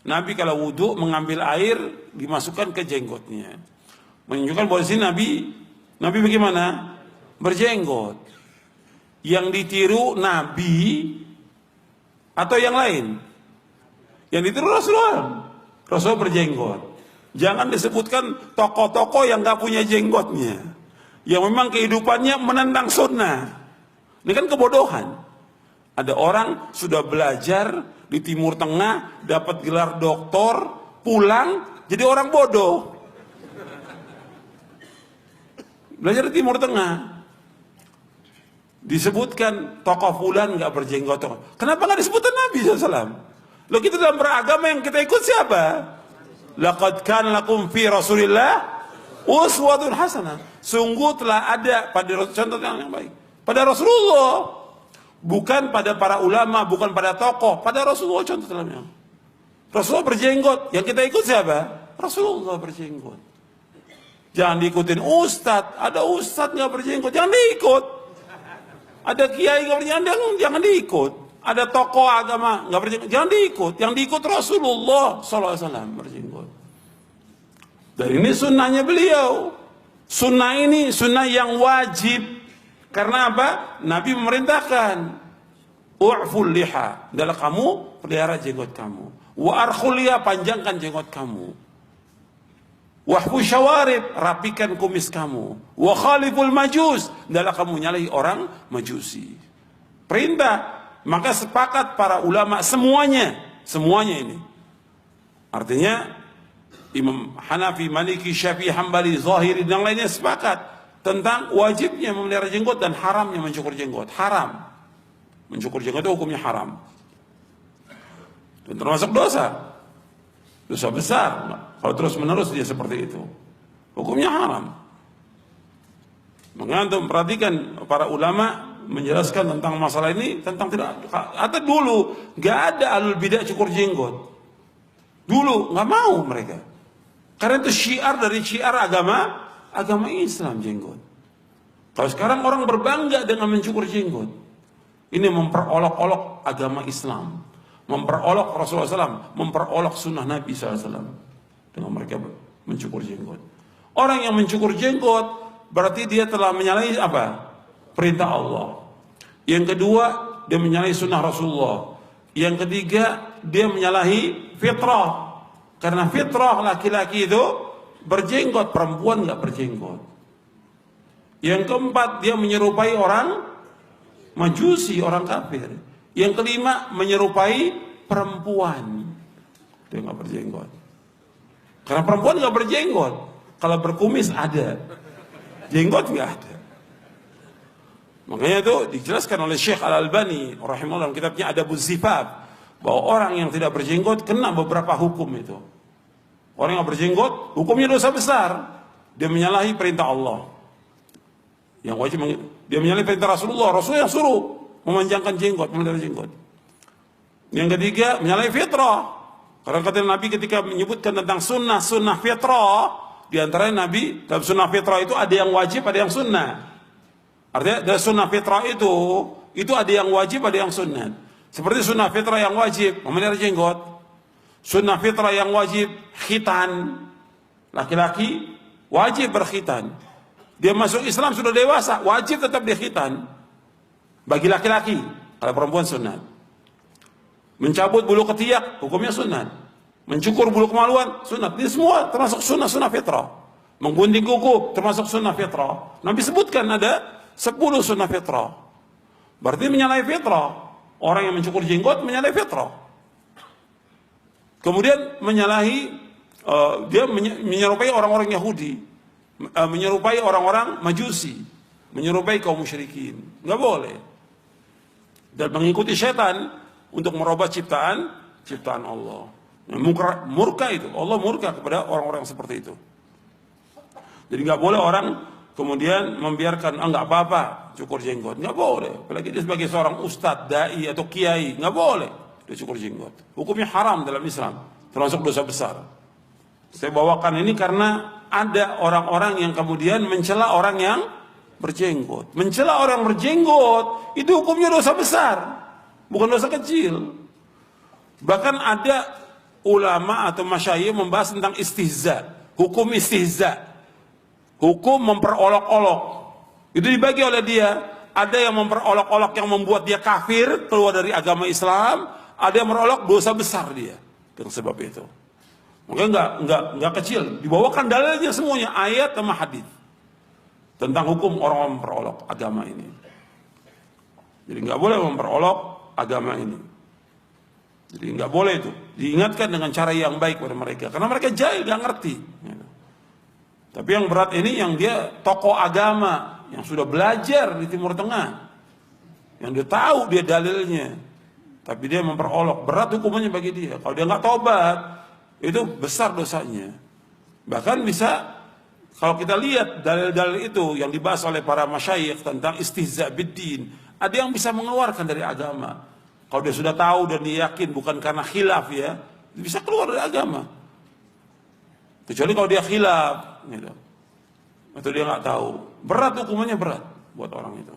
Nabi kalau wudhu mengambil air dimasukkan ke jenggotnya, menunjukkan bahwa di sini Nabi bagaimana? Berjenggot. Yang ditiru Nabi atau yang lain? Yang ditiru Rasulullah berjenggot. Jangan disebutkan tokoh-tokoh yang gak punya jenggotnya, yang memang kehidupannya menentang sunnah. Ini kan kebodohan. Ada orang sudah belajar di Timur Tengah, dapat gelar doktor, pulang jadi orang bodoh. Belajar di Timur Tengah, disebutkan tokoh fulan nggak berjenggot. Kenapa nggak disebutkan Nabi SAW? Loh, kita dalam beragama yang kita ikut siapa? Laqad kana lakum fi Rasulillah uswatun hasanah. Sungguh telah ada pada contoh yang baik pada Rasulullah. Bukan pada para ulama, bukan pada tokoh, pada Rasulullah contoh dalamnya. Rasulullah berjenggot, yang kita ikut siapa? Rasulullah berjenggot. Jangan diikutin ustadz, ada ustadz nggak berjenggot, jangan diikut. Ada kiai nggak berjenggot, jangan diikut. Ada tokoh agama nggak berjenggot, jangan diikut. Yang diikut Rasulullah SAW berjenggot. Dan ini sunnahnya beliau. Sunnah ini sunnah yang wajib. Karena apa? Nabi memerintahkan, u'ful liha, adalah kamu pelihara jenggot kamu. Wa arkhul liha, panjangkan jenggot kamu. Wahfu syawarib, rapikan kumis kamu. Wa khaliful majus, adalah kamu nyalahi orang majusi. Perintah, maka sepakat para ulama semuanya ini. Artinya Imam Hanafi, Maliki, Syafi'i, Hambali, Zahiri dan lainnya sepakat tentang wajibnya memelihara jenggot dan haramnya mencukur jenggot. Haram. Mencukur jenggot itu hukumnya haram. Dan termasuk dosa. Dosa besar. Kalau terus menerus dia seperti itu, hukumnya haram. Makanya untuk memperhatikan para ulama menjelaskan tentang masalah ini, tentang tidak. Atau dulu nggak ada ahlul bidah cukur jenggot. Dulu nggak mau mereka. Karena itu syiar dari syiar agama Islam jenggot. Kalau sekarang orang berbangga dengan mencukur jenggot, ini memperolok-olok agama Islam, memperolok Rasulullah SAW, memperolok sunnah Nabi SAW dengan mereka mencukur jenggot. Orang yang mencukur jenggot berarti dia telah menyalahi apa? Perintah Allah. Yang kedua, dia menyalahi sunnah Rasulullah. Yang ketiga, dia menyalahi fitrah. Karena fitrah laki-laki itu berjenggot, perempuan nggak berjenggot. Yang keempat, dia menyerupai orang majusi, orang kafir. Yang kelima, menyerupai perempuan, dia nggak berjenggot. Karena perempuan nggak berjenggot, kalau berkumis ada, jenggot nggak ada. Makanya itu dijelaskan oleh Syekh Al-Albani rahimahullah dalam kitabnya Adabuz Zifaf, bahwa orang yang tidak berjenggot kena beberapa hukum itu. Orang yang berjenggot hukumnya dosa besar. Dia menyalahi perintah Allah. Yang wajib dia menyalahi perintah Rasulullah. Rasulullah yang suruh memanjangkan jenggot, memelihara jenggot. Yang ketiga, menyalahi fitrah. Karena kata Nabi ketika menyebutkan tentang sunnah fitrah, di antara Nabi dalam sunnah fitrah itu ada yang wajib, ada yang sunnah. Artinya dari sunnah fitrah itu ada yang wajib, ada yang sunnah. Seperti sunnah fitrah yang wajib memelihara jenggot. Sunnah fitrah yang wajib khitan, laki-laki wajib berkhitan. Dia masuk Islam sudah dewasa, wajib tetap dia khitan bagi laki-laki. Kalau perempuan sunat. Mencabut bulu ketiak hukumnya sunat. Mencukur bulu kemaluan sunat. Ini semua termasuk sunnah fitrah. Menggunting kuku termasuk sunnah fitrah. Nabi sebutkan ada 10 sunnah fitrah. Berarti menyalahi fitrah. Orang yang mencukur jenggot menyalahi fitrah. Kemudian menyalahi, dia menyerupai orang-orang Yahudi, menyerupai orang-orang Majusi, menyerupai kaum musyrikin. Nggak boleh. Dan mengikuti setan untuk merubah ciptaan Allah. Murka itu, Allah murka kepada orang-orang seperti itu. Jadi nggak boleh orang kemudian membiarkan, nggak apa-apa cukur jenggot, nggak boleh. Apalagi dia sebagai seorang ustadz, dai atau kiai, nggak boleh dia cukur jenggot. Hukumnya haram dalam Islam, termasuk dosa besar. Saya bawakan ini karena ada orang-orang yang kemudian mencela orang yang berjenggot. Mencela orang berjenggot itu hukumnya dosa besar, bukan dosa kecil. Bahkan ada ulama atau masyayikh membahas tentang istihza, hukum istihza, hukum memperolok-olok. Itu dibagi oleh dia. Ada yang memperolok-olok yang membuat dia kafir, keluar dari agama Islam. Ada yang merolok dosa besar dia. Dengan sebab itu. Makanya nggak kecil. Dibawakan dalilnya semuanya, ayat sama hadis tentang hukum orang memperolok agama ini. Jadi nggak boleh memperolok agama ini. Jadi nggak boleh itu. Diingatkan dengan cara yang baik pada mereka, karena mereka jahil, nggak ngerti. Tapi yang berat ini yang dia tokoh agama yang sudah belajar di Timur Tengah, yang dia tahu dia dalilnya, tapi dia memperolok, berat hukumannya bagi dia. Kalau dia nggak tobat, itu besar dosanya. Bahkan bisa, kalau kita lihat dalil-dalil itu yang dibahas oleh para masyayikh tentang istihza biddin, ada yang bisa mengeluarkan dari agama. Kalau dia sudah tahu dan dia yakin bukan karena khilaf ya, bisa keluar dari agama. Kecuali kalau dia khilaf, gitu. Atau dia nggak tahu, berat hukumannya, berat buat orang itu.